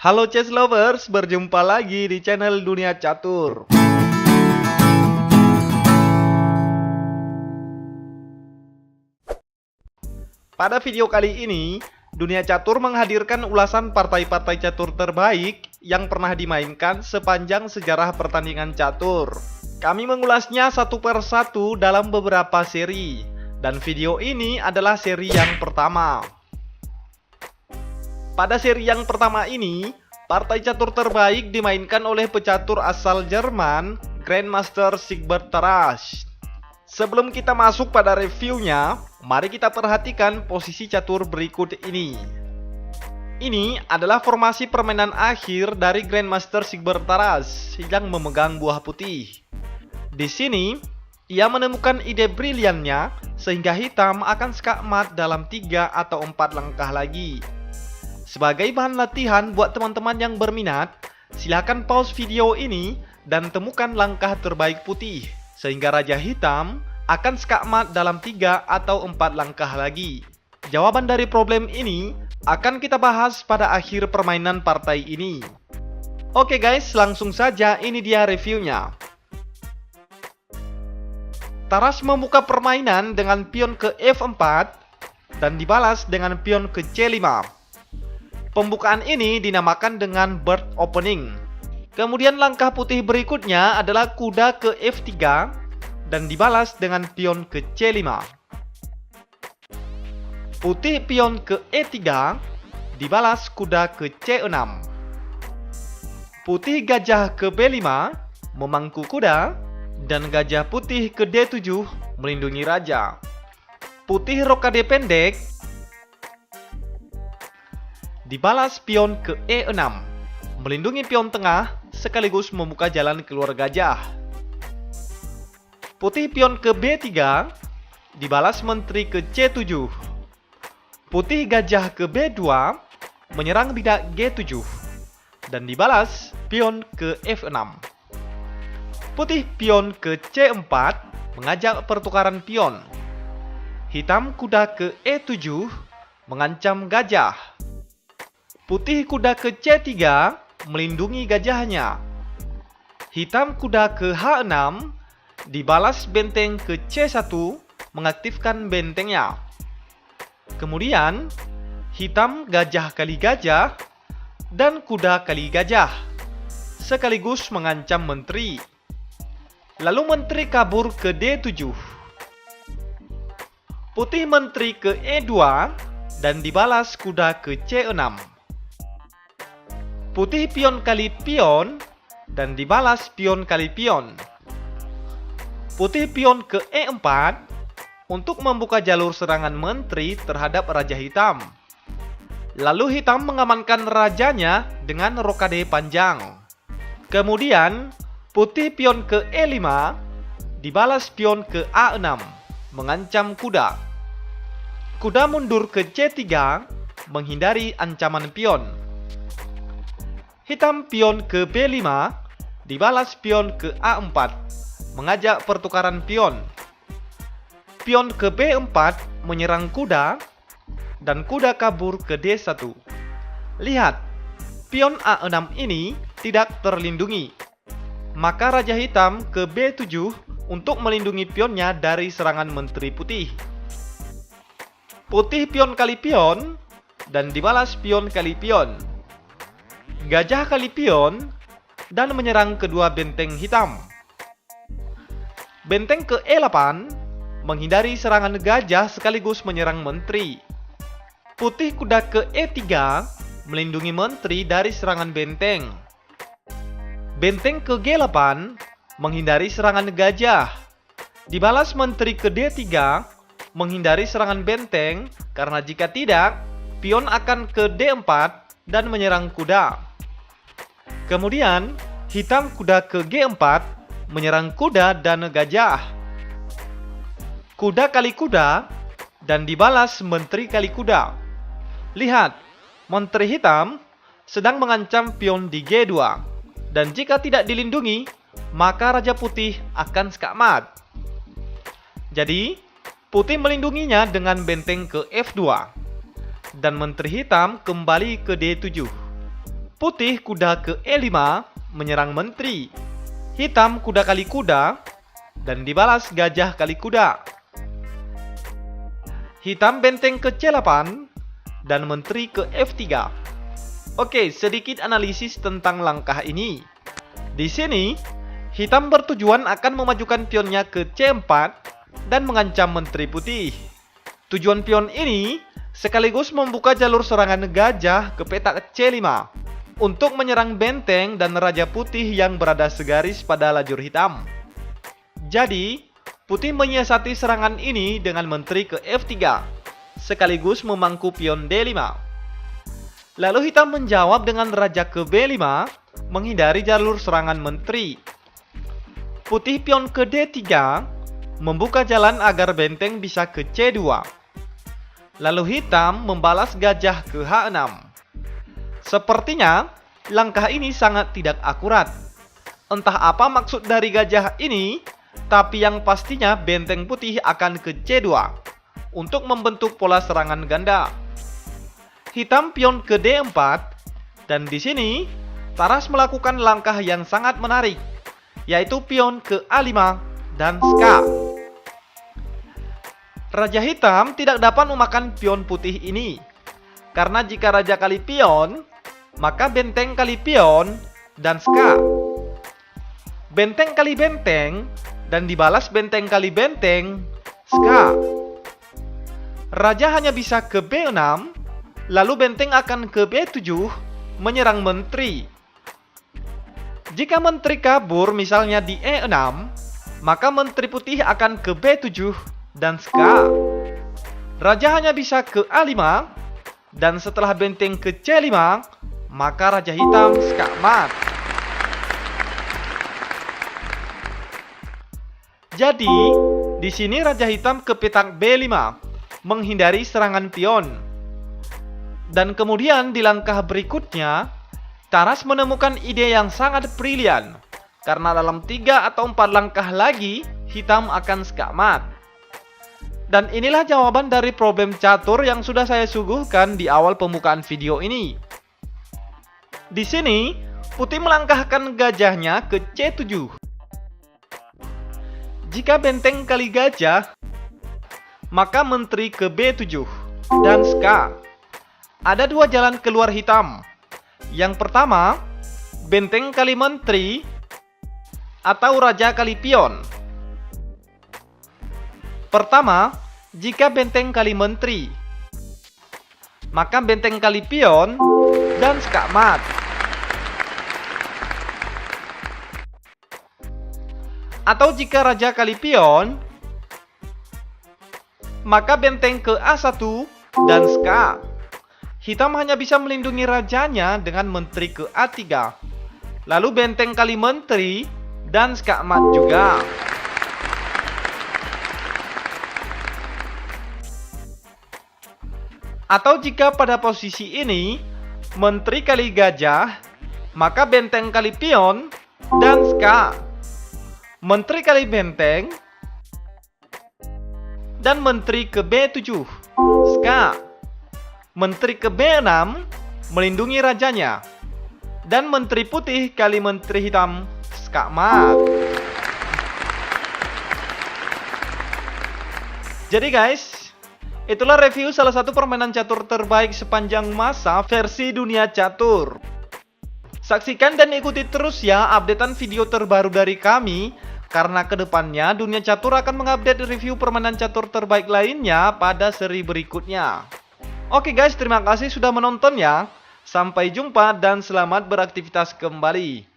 Halo chess lovers, berjumpa lagi di channel Dunia Catur. Pada video kali ini, Dunia Catur menghadirkan ulasan partai-partai catur terbaik yang pernah dimainkan sepanjang sejarah pertandingan catur. Kami mengulasnya satu per satu dalam beberapa seri, dan video ini adalah seri yang pertama. Pada seri yang pertama ini, partai catur terbaik dimainkan oleh pecatur asal Jerman, Grandmaster Sigbert Tarrasch. Sebelum kita masuk pada reviewnya, mari kita perhatikan posisi catur berikut ini. Ini adalah formasi permainan akhir dari Grandmaster Sigbert Tarrasch yang memegang buah putih. Di sini, ia menemukan ide briliannya sehingga hitam akan skakmat dalam 3 atau 4 langkah lagi. Sebagai bahan latihan buat teman-teman yang berminat, silakan pause video ini dan temukan langkah terbaik putih, sehingga Raja Hitam akan skakmat dalam 3 atau 4 langkah lagi. Jawaban dari problem ini akan kita bahas pada akhir permainan partai ini. Oke guys, langsung saja ini dia reviewnya. Tarrasch membuka permainan dengan pion ke F4 dan dibalas dengan pion ke C5. Pembukaan ini dinamakan dengan bird opening. Kemudian langkah putih berikutnya adalah kuda ke F3 dan dibalas dengan pion ke C5. Putih pion ke E3 dibalas kuda ke C6. Putih gajah ke B5 memangku kuda dan gajah putih ke D7 melindungi raja. Putih rokade pendek dibalas pion ke E6, melindungi pion tengah sekaligus membuka jalan keluar gajah. Putih pion ke B3, dibalas menteri ke C7. Putih gajah ke B2, menyerang bidak G7, dan dibalas pion ke F6. Putih pion ke C4, mengajak pertukaran pion. Hitam kuda ke E7, mengancam gajah. Putih kuda ke C3 melindungi gajahnya. Hitam kuda ke H6 dibalas benteng ke C1 mengaktifkan bentengnya. Kemudian hitam gajah kali gajah dan kuda kali gajah sekaligus mengancam menteri. Lalu menteri kabur ke D7. Putih menteri ke E2 dan dibalas kuda ke C6. Putih pion kali pion dan dibalas pion kali pion. Putih pion ke E4 untuk membuka jalur serangan menteri terhadap Raja Hitam. Lalu hitam mengamankan rajanya dengan rokade panjang. Kemudian putih pion ke E5 dibalas pion ke A6 mengancam kuda. Kuda mundur ke C3 menghindari ancaman pion. Hitam pion ke B5 dibalas pion ke A4 mengajak pertukaran pion. Pion ke B4 menyerang kuda dan kuda kabur ke D1. Lihat, pion A6 ini tidak terlindungi. Maka Raja Hitam ke B7 untuk melindungi pionnya dari serangan menteri putih. Putih pion kali pion dan dibalas pion kali pion. Gajah kali pion dan menyerang kedua benteng hitam. Benteng ke E8 menghindari serangan gajah sekaligus menyerang menteri. Putih kuda ke E3 melindungi menteri dari serangan benteng. Benteng ke G8 menghindari serangan gajah. Dibalas menteri ke D3 menghindari serangan benteng karena jika tidak, pion akan ke D4 dan menyerang kuda. Kemudian, hitam kuda ke G4 menyerang kuda dan gajah. Kuda kali kuda dan dibalas menteri kali kuda. Lihat, menteri hitam sedang mengancam pion di G2. Dan jika tidak dilindungi, maka Raja Putih akan skakmat. Jadi, putih melindunginya dengan benteng ke F2. Dan menteri hitam kembali ke D7. Putih kuda ke E5 menyerang menteri. Hitam kuda kali kuda dan dibalas gajah kali kuda. Hitam benteng ke C8 dan menteri ke F3. Oke, sedikit analisis tentang langkah ini. Di sini, hitam bertujuan akan memajukan pionnya ke C4 dan mengancam menteri putih. Tujuan pion ini sekaligus membuka jalur serangan gajah ke petak C5 untuk menyerang benteng dan raja putih yang berada segaris pada lajur hitam. Jadi, putih menyiasati serangan ini dengan menteri ke F3, sekaligus memangku pion D5. Lalu hitam menjawab dengan raja ke B5, menghindari jalur serangan menteri. Putih pion ke D3, membuka jalan agar benteng bisa ke C2. Lalu hitam membalas gajah ke H6. Sepertinya, langkah ini sangat tidak akurat. Entah apa maksud dari gajah ini, tapi yang pastinya benteng putih akan ke C2 untuk membentuk pola serangan ganda. Hitam pion ke D4, dan di sini Taras melakukan langkah yang sangat menarik, yaitu pion ke A5 dan ska. Raja hitam tidak dapat memakan pion putih ini, karena jika raja kali pion, maka benteng kali pion dan ska. Benteng kali benteng dan dibalas benteng kali benteng, ska. Raja hanya bisa ke B6, lalu benteng akan ke B7 menyerang menteri. Jika menteri kabur misalnya di E6, maka menteri putih akan ke B7 dan ska. Raja hanya bisa ke A5, dan setelah benteng ke C5, maka raja hitam ska mat. Jadi, di sini raja hitam ke petak B5, menghindari serangan pion. Dan kemudian di langkah berikutnya, Taras menemukan ide yang sangat brilian, karena dalam 3 atau 4 langkah lagi, hitam akan ska mat. Dan inilah jawaban dari problem catur yang sudah saya suguhkan di awal pembukaan video ini. Di sini, putih melangkahkan gajahnya ke C7. Jika benteng kali gajah, maka menteri ke B7 dan ska. Ada 2 jalan keluar hitam. Yang pertama, benteng kali menteri atau raja kali pion. Pertama, jika benteng kali menteri, maka benteng kali pion dan ska mat. Atau jika raja kali pion, maka benteng ke A1 dan ska. Hitam hanya bisa melindungi rajanya dengan menteri ke A3. Lalu benteng kali menteri dan ska mat juga. Atau jika pada posisi ini, menteri kali gajah, maka benteng kali pion dan ska. Menteri kali benteng dan menteri ke B7, ska. Menteri ke B6 melindungi rajanya, dan menteri putih kali menteri hitam, ska mat. Jadi guys, itulah review salah satu permainan catur terbaik sepanjang masa versi dunia catur. Saksikan dan ikuti terus ya updatean video terbaru dari kami, karena kedepannya dunia catur akan mengupdate review permainan catur terbaik lainnya pada seri berikutnya. Oke guys, terima kasih sudah menonton ya. Sampai jumpa dan selamat beraktivitas kembali.